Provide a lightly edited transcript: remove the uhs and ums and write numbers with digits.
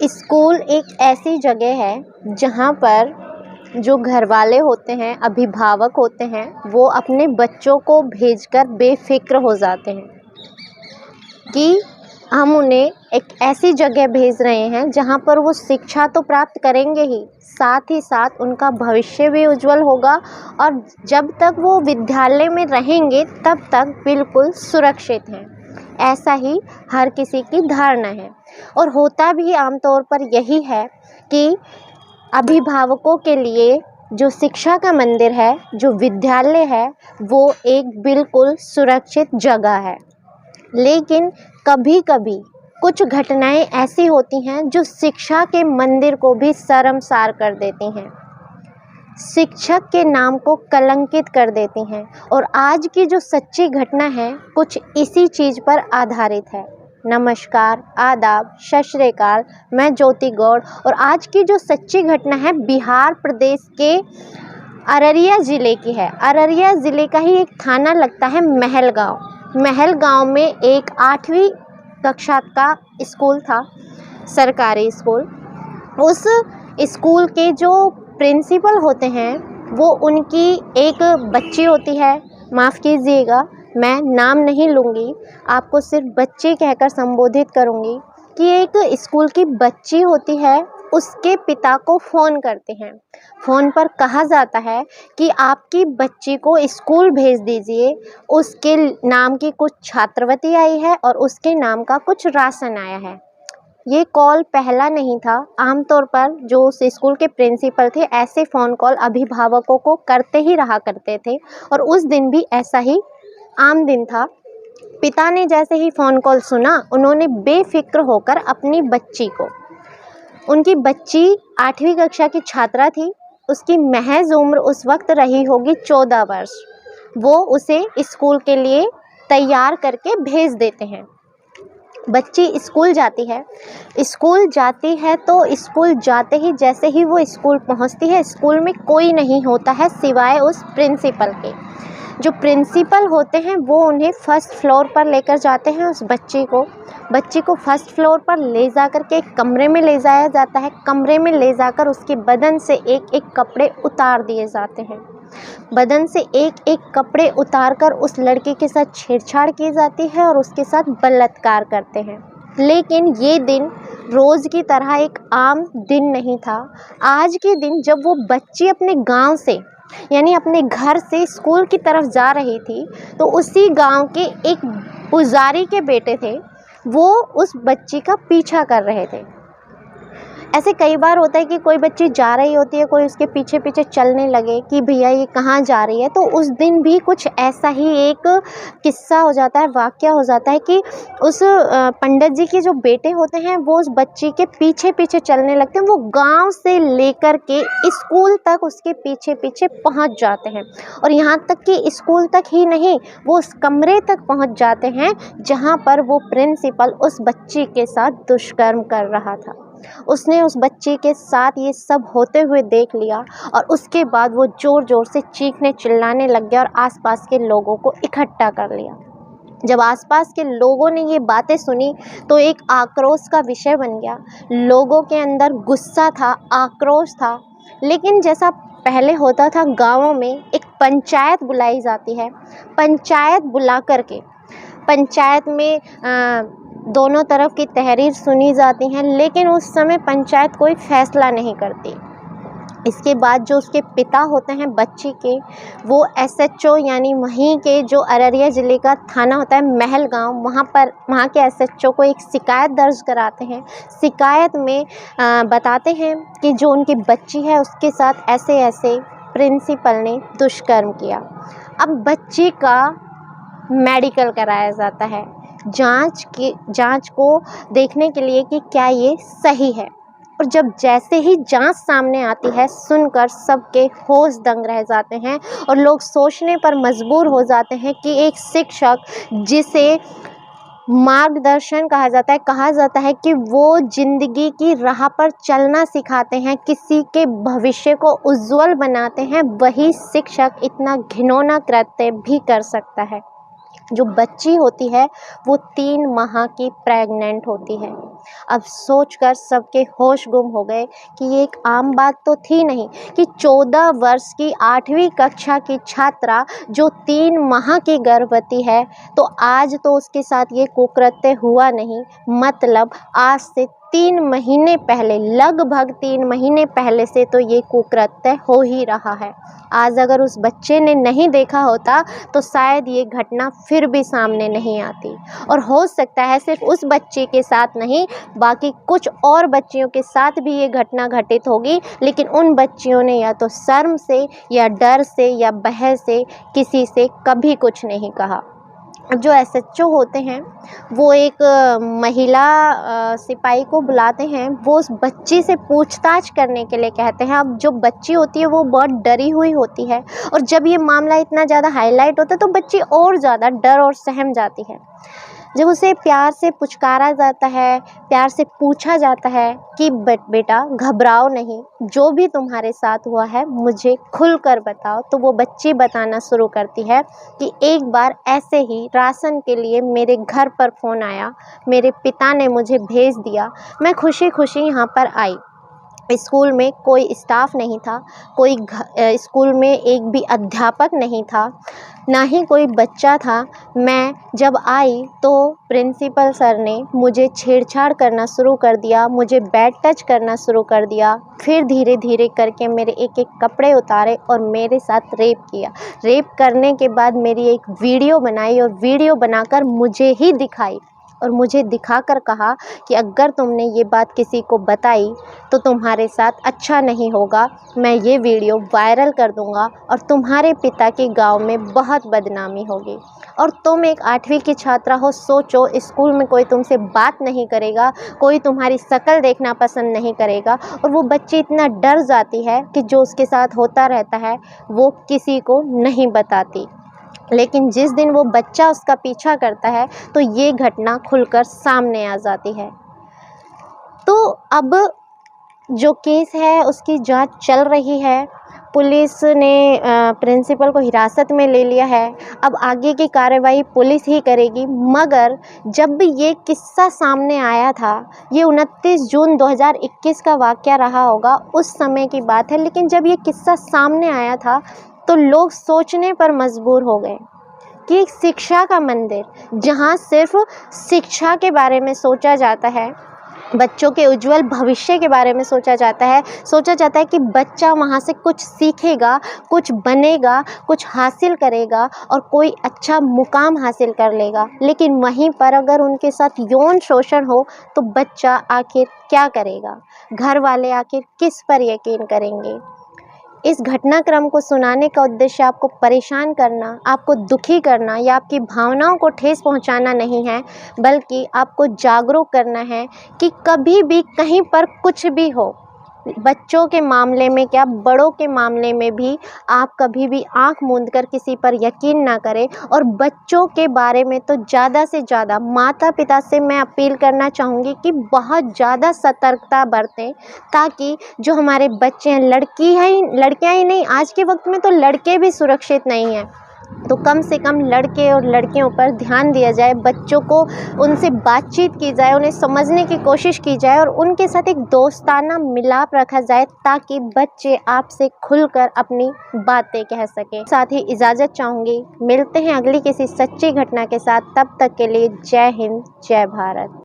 School एक ऐसी जगह है जहाँ पर जो घर वाले होते हैं, अभिभावक होते हैं, वो अपने बच्चों को भेजकर बेफिक्र हो जाते हैं कि हम उन्हें एक ऐसी जगह भेज रहे हैं जहाँ पर वो शिक्षा तो प्राप्त करेंगे ही साथ उनका भविष्य भी उज्जवल होगा और जब तक वो विद्यालय में रहेंगे तब तक बिल्कुल सुरक्षित हैं। ऐसा ही हर किसी की धारणा है और होता भी आमतौर पर यही है कि अभिभावकों के लिए जो शिक्षा का मंदिर है, जो विद्यालय है, वो एक बिल्कुल सुरक्षित जगह है। लेकिन कभी-कभी कुछ घटनाएं ऐसी होती हैं जो शिक्षा के मंदिर को भी शर्मसार कर देती हैं, शिक्षक के नाम को कलंकित कर देती हैं। और आज की जो सच्ची घटना है कुछ इसी चीज़ पर आधारित है। नमस्कार, आदाब, सत श्री अकाल, मैं ज्योति गौड़ और आज की जो सच्ची घटना है बिहार प्रदेश के अररिया ज़िले की है। अररिया ज़िले का ही एक थाना लगता है महल गाँव में एक 8वीं कक्षा का स्कूल था, सरकारी स्कूल। उस स्कूल के जो प्रिंसिपल होते हैं वो उनकी एक बच्ची होती है, माफ़ कीजिएगा मैं नाम नहीं लूँगी, आपको सिर्फ बच्ची कहकर संबोधित करूँगी कि एक स्कूल की बच्ची होती है। उसके पिता को फ़ोन करते हैं, फ़ोन पर कहा जाता है कि आपकी बच्ची को स्कूल भेज दीजिए, उसके नाम की कुछ छात्रवृत्ति आई है और उसके नाम का कुछ राशन आया है। ये कॉल पहला नहीं था, आमतौर पर जो उस स्कूल के प्रिंसिपल थे ऐसे फ़ोन कॉल अभिभावकों को करते ही रहा करते थे और उस दिन भी ऐसा ही आम दिन था। पिता ने जैसे ही फ़ोन कॉल सुना, उन्होंने बेफिक्र होकर अपनी बच्ची को, उनकी बच्ची 8वीं कक्षा की छात्रा थी, उसकी महज उम्र उस वक्त रही होगी 14 वर्ष, वो उसे स्कूल के लिए तैयार करके भेज देते हैं। बच्ची स्कूल जाती है तो स्कूल जाते ही जैसे ही वो स्कूल पहुंचती है, स्कूल में कोई नहीं होता है सिवाय उस प्रिंसिपल के। जो प्रिंसिपल होते हैं वो उन्हें फर्स्ट फ्लोर पर लेकर जाते हैं। उस बच्ची को फर्स्ट फ्लोर पर ले जाकर के एक कमरे में ले जाया जाता है। कमरे में ले जाकर उसके बदन से एक एक कपड़े उतार दिए जाते हैं। बदन से एक एक कपड़े उतारकर उस लड़के के साथ छेड़छाड़ की जाती है और उसके साथ बलात्कार करते हैं। लेकिन ये दिन रोज़ की तरह एक आम दिन नहीं था। आज के दिन जब वो बच्ची अपने गांव से यानी अपने घर से स्कूल की तरफ जा रही थी तो उसी गांव के एक पुजारी के बेटे थे, वो उस बच्ची का पीछा कर रहे थे। ऐसे कई बार होता है कि कोई बच्ची जा रही होती है, कोई उसके पीछे पीछे चलने लगे कि भैया ये कहाँ जा रही है। तो उस दिन भी कुछ ऐसा ही एक किस्सा हो जाता है, वाक़या हो जाता है कि उस पंडित जी के जो बेटे होते हैं वो उस बच्ची के पीछे पीछे चलने लगते हैं। वो गांव से लेकर के स्कूल तक उसके पीछे पीछे पहुंच जाते हैं और यहाँ तक कि स्कूल तक ही नहीं, वो उस कमरे तक पहुँच जाते हैं जहाँ पर वो प्रिंसिपल उस बच्ची के साथ दुष्कर्म कर रहा था। उसने उस बच्ची के साथ ये सब होते हुए देख लिया और उसके बाद वो ज़ोर ज़ोर से चीखने चिल्लाने लग गया और आसपास के लोगों को इकट्ठा कर लिया। जब आसपास के लोगों ने ये बातें सुनी तो एक आक्रोश का विषय बन गया। लोगों के अंदर गुस्सा था, आक्रोश था। लेकिन जैसा पहले होता था, गाँवों में एक पंचायत बुलाई जाती है। पंचायत बुला करके पंचायत में दोनों तरफ की तहरीर सुनी जाती हैं, लेकिन उस समय पंचायत कोई फैसला नहीं करती। इसके बाद जो उसके पिता होते हैं बच्ची के, वो SHO यानी वहीं के जो अररिया ज़िले का थाना होता है महल गाँव, वहाँ के SHO को एक शिकायत दर्ज कराते हैं। शिकायत में बताते हैं कि जो उनकी बच्ची है उसके साथ ऐसे ऐसे प्रिंसिपल ने दुष्कर्म किया। अब बच्ची का मेडिकल कराया जाता है, जांच को देखने के लिए कि क्या ये सही है। और जब जैसे ही जांच सामने आती है, सुनकर सबके होश दंग रह जाते हैं और लोग सोचने पर मजबूर हो जाते हैं कि एक शिक्षक जिसे मार्गदर्शन कहा जाता है कि वो जिंदगी की राह पर चलना सिखाते हैं, किसी के भविष्य को उज्जवल बनाते हैं, वही शिक्षक इतना घिनौना कृत्य भी कर सकता है। जो बच्ची होती है वो 3 माह की प्रेग्नेंट होती है। अब सोचकर सबके होश गुम हो गए कि ये एक आम बात तो थी नहीं कि 14 वर्ष की 8वीं कक्षा की छात्रा जो 3 माह की गर्भवती है, तो आज तो उसके साथ ये कुकृत्य हुआ नहीं, मतलब आज से 3 महीने पहले, लगभग 3 महीने पहले से तो ये कुकृत्य हो ही रहा है। आज अगर उस बच्चे ने नहीं देखा होता तो शायद ये घटना फिर भी सामने नहीं आती, और हो सकता है सिर्फ उस बच्चे के साथ नहीं, बाकी कुछ और बच्चियों के साथ भी ये घटना घटित होगी, लेकिन उन बच्चियों ने या तो शर्म से या डर से या भय से किसी से कभी कुछ नहीं कहा। अब जो एसएचओ होते हैं वो एक महिला सिपाही को बुलाते हैं, वो उस बच्ची से पूछताछ करने के लिए कहते हैं। अब जो बच्ची होती है वो बहुत डरी हुई होती है, और जब ये मामला इतना ज़्यादा हाईलाइट होता है तो बच्ची और ज़्यादा डर और सहम जाती है। जब उसे प्यार से पुचकारा जाता है, प्यार से पूछा जाता है कि बेटा घबराओ नहीं, जो भी तुम्हारे साथ हुआ है मुझे खुल कर बताओ, तो वो बच्ची बताना शुरू करती है कि एक बार ऐसे ही राशन के लिए मेरे घर पर फ़ोन आया, मेरे पिता ने मुझे भेज दिया, मैं खुशी खुशी यहाँ पर आई। स्कूल में कोई स्टाफ नहीं था, कोई स्कूल में एक भी अध्यापक नहीं था, ना ही कोई बच्चा था। मैं जब आई तो प्रिंसिपल सर ने मुझे छेड़छाड़ करना शुरू कर दिया, मुझे बैड टच करना शुरू कर दिया, फिर धीरे धीरे करके मेरे एक एक कपड़े उतारे और मेरे साथ रेप किया। रेप करने के बाद मेरी एक वीडियो बनाई और वीडियो बनाकर मुझे ही दिखाई, और मुझे दिखाकर कहा कि अगर तुमने ये बात किसी को बताई तो तुम्हारे साथ अच्छा नहीं होगा, मैं ये वीडियो वायरल कर दूंगा और तुम्हारे पिता के गांव में बहुत बदनामी होगी। और तुम एक 8वीं की छात्रा हो, सोचो स्कूल में कोई तुमसे बात नहीं करेगा, कोई तुम्हारी शक्ल देखना पसंद नहीं करेगा। और वो बच्ची इतना डर जाती है कि जो उसके साथ होता रहता है वो किसी को नहीं बताती। लेकिन जिस दिन वो बच्चा उसका पीछा करता है तो ये घटना खुलकर सामने आ जाती है। तो अब जो केस है उसकी जांच चल रही है, पुलिस ने प्रिंसिपल को हिरासत में ले लिया है। अब आगे की कार्रवाई पुलिस ही करेगी। मगर जब भी ये किस्सा सामने आया था, ये 29 जून 2021 का वाक़या रहा होगा, उस समय की बात है। लेकिन जब ये किस्सा सामने आया था तो लोग सोचने पर मजबूर हो गए कि एक शिक्षा का मंदिर, जहाँ सिर्फ शिक्षा के बारे में सोचा जाता है, बच्चों के उज्जवल भविष्य के बारे में सोचा जाता है कि बच्चा वहाँ से कुछ सीखेगा, कुछ बनेगा, कुछ हासिल करेगा और कोई अच्छा मुकाम हासिल कर लेगा। लेकिन वहीं पर अगर उनके साथ यौन शोषण हो तो बच्चा आखिर क्या करेगा? घर वाले आखिर किस पर यकीन करेंगे? इस घटनाक्रम को सुनाने का उद्देश्य आपको परेशान करना, आपको दुखी करना या आपकी भावनाओं को ठेस पहुंचाना नहीं है, बल्कि आपको जागरूक करना है कि कभी भी कहीं पर कुछ भी हो, बच्चों के मामले में क्या, बड़ों के मामले में भी आप कभी भी आंख मूंद कर किसी पर यकीन ना करें। और बच्चों के बारे में तो ज़्यादा से ज़्यादा माता पिता से मैं अपील करना चाहूँगी कि बहुत ज़्यादा सतर्कता बरतें, ताकि जो हमारे बच्चे हैं, लड़कियाँ ही नहीं, आज के वक्त में तो लड़के भी सुरक्षित नहीं हैं, तो कम से कम लड़के और लड़कियों पर ध्यान दिया जाए, बच्चों को उनसे बातचीत की जाए, उन्हें समझने की कोशिश की जाए और उनके साथ एक दोस्ताना मिलाप रखा जाए, ताकि बच्चे आपसे खुलकर अपनी बातें कह सकें। साथ ही इजाज़त चाहूँगी, मिलते हैं अगली किसी सच्ची घटना के साथ, तब तक के लिए जय हिंद, जय भारत।